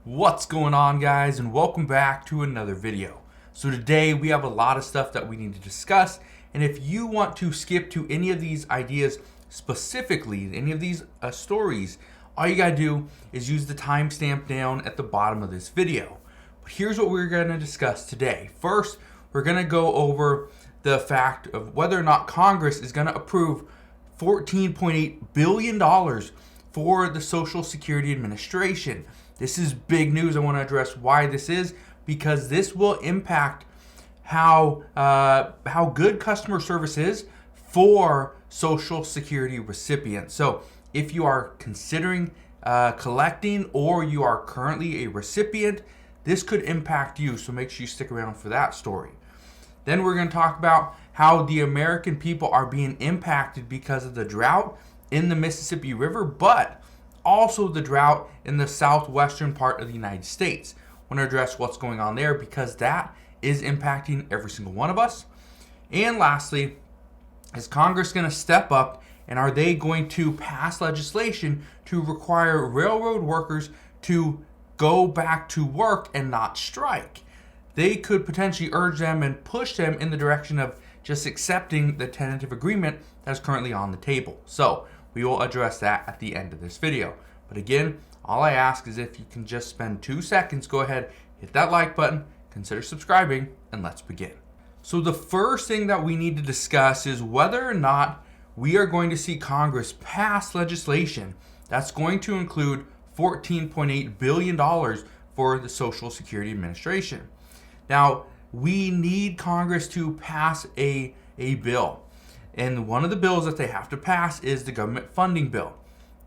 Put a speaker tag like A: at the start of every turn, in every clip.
A: What's going on, guys, and welcome back to another video. So today we have a lot of stuff that we need to discuss, and if you want to skip to any of these ideas specifically, any of these stories, all you gotta do is use the timestamp down at the bottom of this video. But here's what we're gonna discuss today. First, we're gonna go over the fact of whether or not Congress is gonna approve $14.8 billion for the Social Security Administration. This is big news. I want to address why this is, because this will impact how good customer service is for Social Security recipients. So if you are considering collecting or you are currently a recipient, this could impact you. So make sure you stick around for that story. Then we're going to talk about how the American people are being impacted because of the drought in the Mississippi River, but also the drought in the southwestern part of the United States. I want to address what's going on there because that is impacting every single one of us. And lastly, is Congress going to step up, and are they going to pass legislation to require railroad workers to go back to work and not strike? They could potentially urge them and push them in the direction of just accepting the tentative agreement that's currently on the table. So we will address that at the end of this video. But again, all I ask is if you can just spend 2 seconds, go ahead, hit that like button, consider subscribing, and let's begin. So the first thing that we need to discuss is whether or not we are going to see Congress pass legislation that's going to include $14.8 billion for the Social Security Administration. Now, we need Congress to pass a bill. And one of the bills that they have to pass is the government funding bill.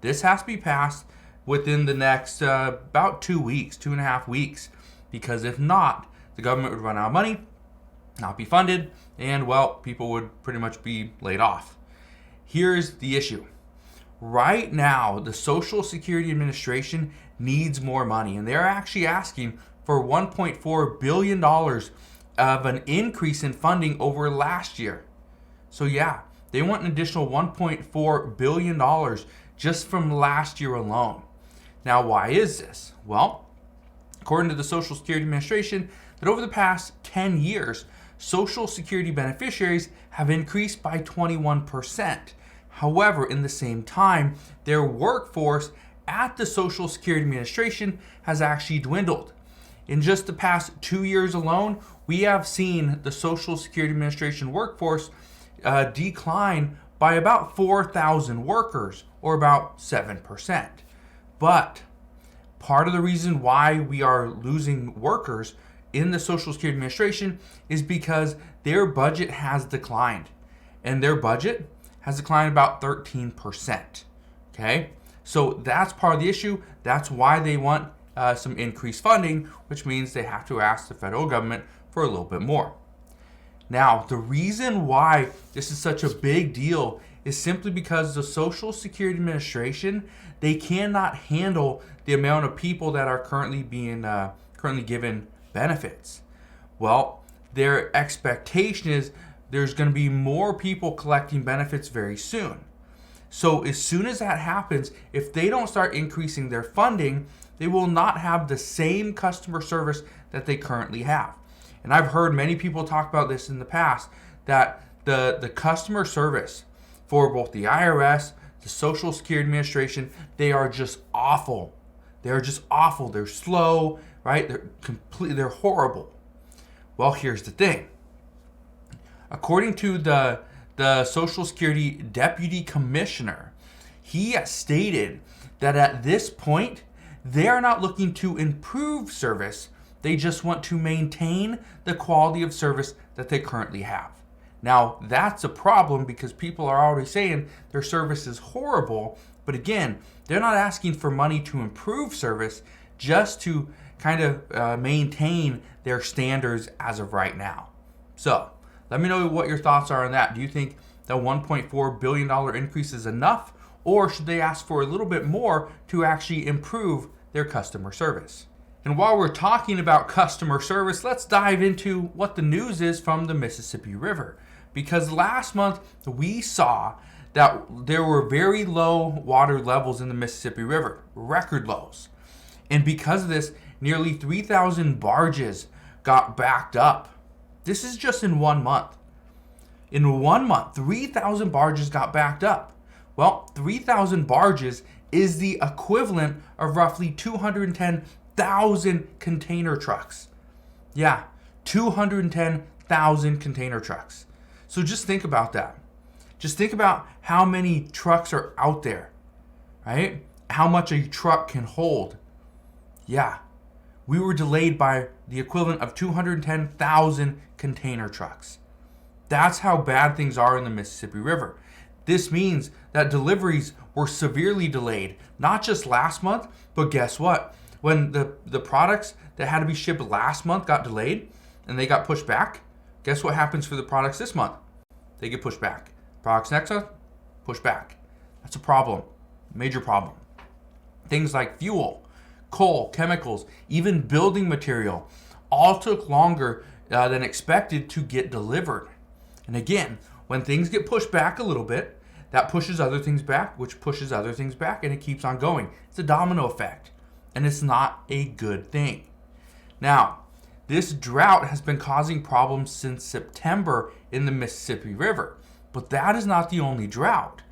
A: This has to be passed within the next about 2 weeks, 2.5 weeks, because if not, the government would run out of money, not be funded, and well, people would pretty much be laid off. Here's the issue. Right now, the Social Security Administration needs more money, and they're actually asking for $1.4 billion of an increase in funding over last year. So yeah, they want an additional $1.4 billion just from last year alone. Now, why is this? Well, according to the Social Security Administration, that over the past 10 years, Social Security beneficiaries have increased by 21%. However, in the same time, their workforce at the Social Security Administration has actually dwindled. In just the past 2 years alone, we have seen the Social Security Administration workforce decline by about 4,000 workers, or about 7%. But part of the reason why we are losing workers in the Social Security Administration is because their budget has declined. And their budget has declined about 13%. Okay? So that's part of the issue. That's why they want some increased funding, which means they have to ask the federal government for a little bit more. Now, the reason why this is such a big deal is simply because the Social Security Administration, they cannot handle the amount of people that are currently given benefits. Well, their expectation is there's going to be more people collecting benefits very soon. So as soon as that happens, if they don't start increasing their funding, they will not have the same customer service that they currently have. And I've heard many people talk about this in the past, that the customer service for both the IRS, the Social Security Administration, they are just awful. They're just awful. They're slow, right? They're horrible. Well, here's the thing. According to the Social Security Deputy Commissioner, he has stated that at this point, they are not looking to improve service. They just want to maintain the quality of service that they currently have. Now, that's a problem because people are already saying their service is horrible. But again, they're not asking for money to improve service, just to kind of maintain their standards as of right now. So let me know what your thoughts are on that. Do you think the $1.4 billion increase is enough, or should they ask for a little bit more to actually improve their customer service? And while we're talking about customer service, let's dive into what the news is from the Mississippi River. Because last month we saw that there were very low water levels in the Mississippi River, record lows. And because of this, nearly 3,000 barges got backed up. This is just in 1 month. In 1 month, 3,000 barges got backed up. Well, 3,000 barges is the equivalent of roughly 210,000 container trucks. Yeah, 210,000 container trucks. So just think about that. Just think about how many trucks are out there, right? How much a truck can hold. Yeah, we were delayed by the equivalent of 210,000 container trucks. That's how bad things are in the Mississippi River. This means that deliveries were severely delayed, not just last month, but guess what? When the products that had to be shipped last month got delayed and they got pushed back, guess what happens for the products this month? They get pushed back. Products next month, pushed back. That's a problem, major problem. Things like fuel, coal, chemicals, even building material, all took longer than expected to get delivered. And again, when things get pushed back a little bit, that pushes other things back, which pushes other things back, and it keeps on going. It's a domino effect, and it's not a good thing. Now, this drought has been causing problems since September in the Mississippi River, but that is not the only drought.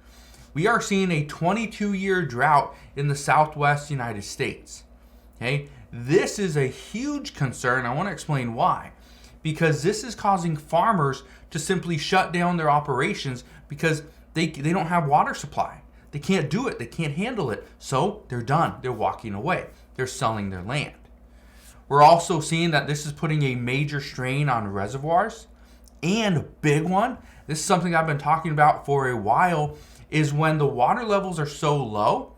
A: We are seeing a 22-year drought in the southwest United States. Okay, this is a huge concern. I want to explain why. Because this is causing farmers to simply shut down their operations because they don't have water supply. They can't do it. They can't handle it. So they're done. They're walking away. They're selling their land. We're also seeing that this is putting a major strain on reservoirs. And a big one, this is something I've been talking about for a while, is when the water levels are so low,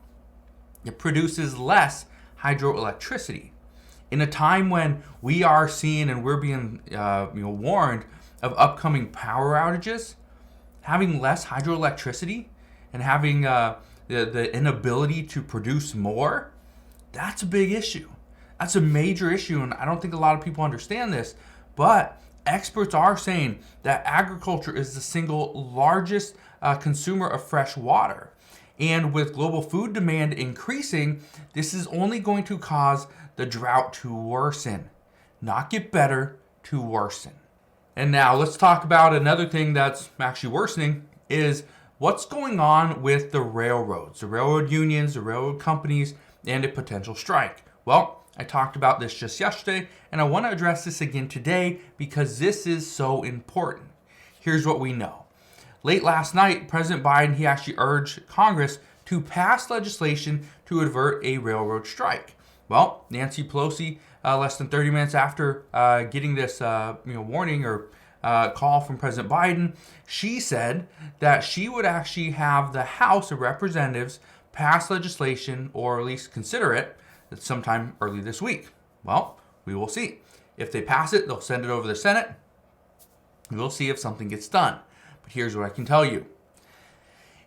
A: it produces less hydroelectricity. In a time when we are seeing and we're being warned of upcoming power outages, having less hydroelectricity and having the inability to produce more, that's a big issue. That's a major issue, and I don't think a lot of people understand this, but experts are saying that agriculture is the single largest consumer of fresh water. And with global food demand increasing, this is only going to cause the drought to worsen, not get better, to worsen. And now let's talk about another thing that's actually worsening is what's going on with the railroads, the railroad unions, the railroad companies, and a potential strike. Well, I talked about this just yesterday, and I want to address this again today because this is so important. Here's what we know. Late last night, President Biden, he actually urged Congress to pass legislation to avert a railroad strike. Well, Nancy Pelosi, less than 30 minutes after getting this warning or call from President Biden, she said that she would actually have the House of Representatives pass legislation, or at least consider it, sometime early this week. Well, we will see. If they pass it, they'll send it over to the Senate. We'll see if something gets done. But here's what I can tell you.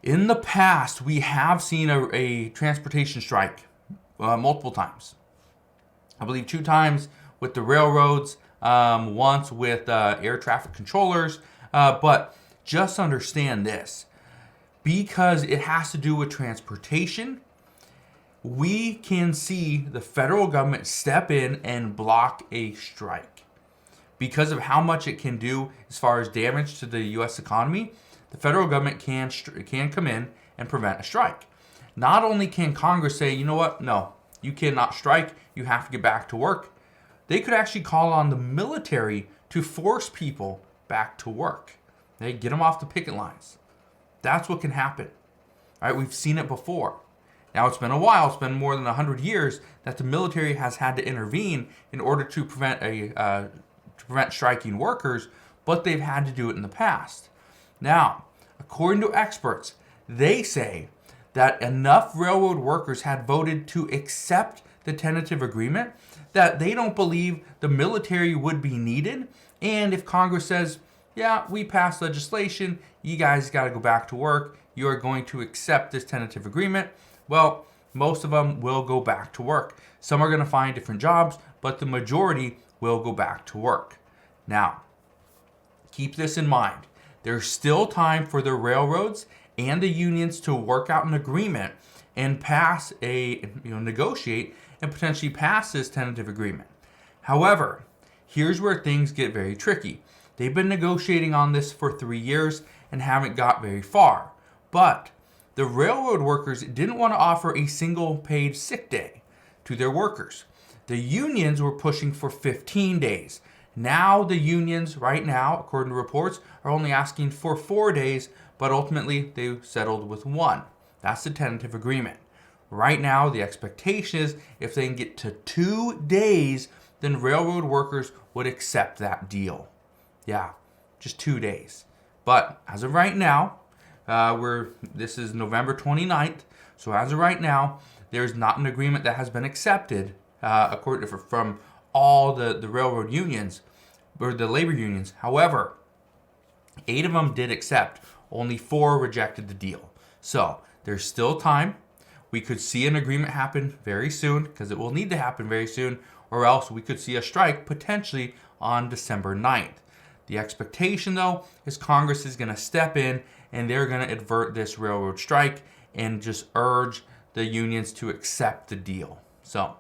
A: In the past, we have seen a transportation strike multiple times. I believe 2 times with the railroads, once with air traffic controllers. But just understand this. Because it has to do with transportation, we can see the federal government step in and block a strike. Because of how much it can do as far as damage to the U.S. economy, the federal government can come in and prevent a strike. Not only can Congress say, you know what, no, you cannot strike, you have to get back to work. They could actually call on the military to force people back to work. They get them off the picket lines. That's what can happen. All right, we've seen it before. Now, it's been a while. It's been more than 100 years that the military has had to intervene in order to prevent striking workers, but they've had to do it in the past. Now, according to experts, they say that enough railroad workers had voted to accept the tentative agreement that they don't believe the military would be needed. And if Congress says, yeah, we passed legislation, you guys got to go back to work, you are going to accept this tentative agreement, well, most of them will go back to work. Some are going to find different jobs, but the majority will go back to work. Now, keep this in mind. There's still time for the railroads and the unions to work out an agreement and negotiate and potentially pass this tentative agreement. However, here's where things get very tricky. They've been negotiating on this for 3 years and haven't got very far. But the railroad workers didn't want to offer a single paid sick day to their workers. The unions were pushing for 15 days. Now the unions, right now, according to reports, are only asking for 4 days, but ultimately they settled with 1. That's the tentative agreement. Right now, the expectation is if they can get to 2 days, then railroad workers would accept that deal. Yeah, just 2 days. But as of right now, this is November 29th, so as of right now, there's not an agreement that has been accepted from all the railroad unions, or the labor unions. However, 8 of them did accept. Only 4 rejected the deal. So there's still time. We could see an agreement happen very soon, because it will need to happen very soon, or else we could see a strike potentially on December 9th. The expectation, though, is Congress is going to step in and they're going to avert this railroad strike and just urge the unions to accept the deal. So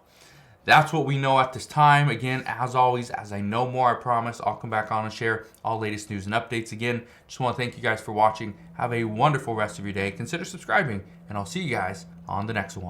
A: that's what we know at this time. Again, as always, as I know more, I promise I'll come back on and share all latest news and updates. Again, just want to thank you guys for watching. Have a wonderful rest of your day. Consider subscribing, and I'll see you guys on the next one.